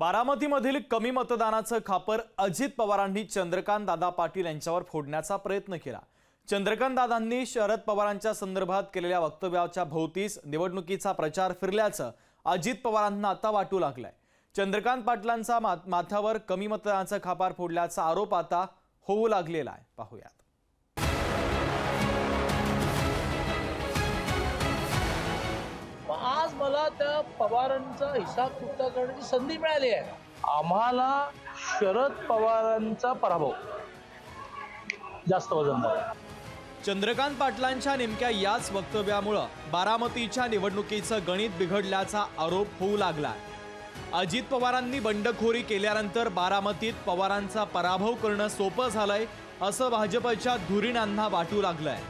बारामतीमधील कमी मतदानाचं खापर अजित पवारांनी चंद्रकांत दादा पाटील यांच्यावर फोडण्याचा प्रयत्न केला। चंद्रकांत दादांनी शरद पवारांच्या संदर्भात केलेल्या वक्तव्याच्या भोवतीच निवडणुकीचा प्रचार फिरल्याचं अजित पवारांना आता वाटू लागलंय। चंद्रकांत पाटलांचा माथ्यावर कमी मतदानाचं खापर फोडल्याचा आरोप आता होऊ लागलेला आहे। पाहूयात। आज मला त्या पवारांचा हिसाब चुकता करण्याची संधी मिळाली आहे। आम्हाला शरद पवारांचा पराभव जास्त वजन आहे। चंद्रकांत पाटलांच्या नेमक्या याच वक्तव्यामुळे बारामतीच्या निवडणुकीचं गणित बिघडल्याचा आरोप होऊ लागला। अजित पवारांनी बंडखोरी केल्यानंतर बारामतीत पवारांचा पराभव करणं सोपं झालंय असं भाजपच्या धुरीणांना वाटू लागलंय।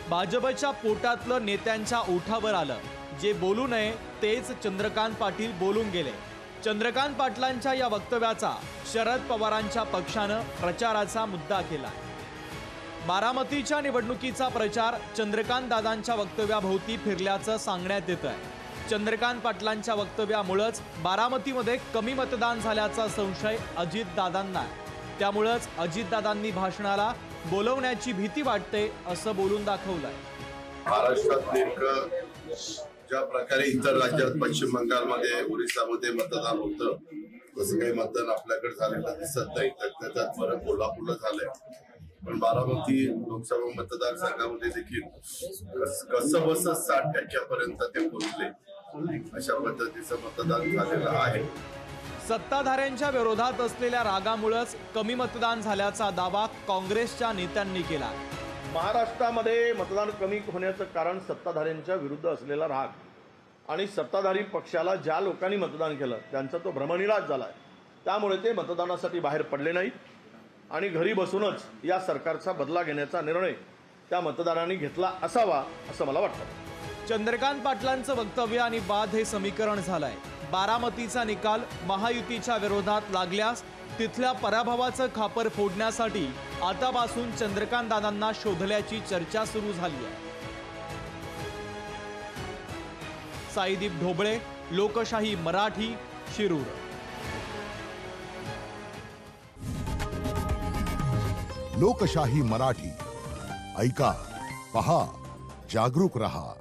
भाजपच्या पोटातलं नेत्यांच्या ओठावर आलं। जे बोलू नये तेच चंद्रकांत पाटील बोलून गेले। चंद्रकांत पाटलांच्या या वक्तव्याचा शरद पवारांच्या पक्षानं प्रचाराचा मुद्दा केला। बारामतीच्या निवडणुकीचा प्रचार चंद्रकांत दादांच्या वक्तव्याभोवती फिरल्याचं सांगण्यात येतंय। चंद्रकांत पाटलांच्या वक्तव्यामुळेच बारामतीमध्ये कमी मतदान झाल्याचा संशय अजित दादांना आहे। त्यामुळेच अजित दादांनी भाषणाला बोलवण्याची भीती वाटते असं बोलून दाखवलंय। महाराष्ट्रात नेमकं ज्या प्रकारे इतर राज्यात पश्चिम बंगालमध्ये ओरिसामध्ये मतदान होतं तसं काही मतदान आपल्याकडे झालेलं दिसत नाही। त्याच्यात फरक कोल्हापूरला झालंय, पण बारामती लोकसभा मतदारसंघामध्ये देखील कसं बस 60% ते पोहोचले अशा पद्धतीचं मतदान झालेलं आहे। सत्ताधाऱ्यांच्या विरोधात असलेल्या रागामुळेच कमी मतदान झाल्याचा दावा काँग्रेसच्या नेत्यांनी केला। महाराष्ट्रामध्ये मतदान कमी होण्याचं कारण सत्ताधाऱ्यांच्या विरुद्ध असलेला राग आणि सत्ताधारी पक्षाला ज्या लोकांनी मतदान केलं त्यांचा तो भ्रमनिरास झाला आहे। त्यामुळे ते मतदानासाठी बाहेर पडले नाहीत आणि घरी बसूनच या सरकारचा बदला घेण्याचा निर्णय त्या मतदारांनी घेतला असावा असं मला वाटतं। चंद्रकांत पाटलांचं वक्तव्य आणि बाद हे समीकरण झालंय। बारामतीचा निकाल महायुतीच्या विरोधात लागल्यास तिथल्या पराभवाचं खापर फोडण्यासाठी आतापासून चंद्रकांत दादांना शोधल्याची चर्चा सुरू झाली आहे। साईदीप ढोबळे, लोकशाही मराठी, शिरूर। लोकशाही मराठी ऐका, पहा, जागरूक रहा।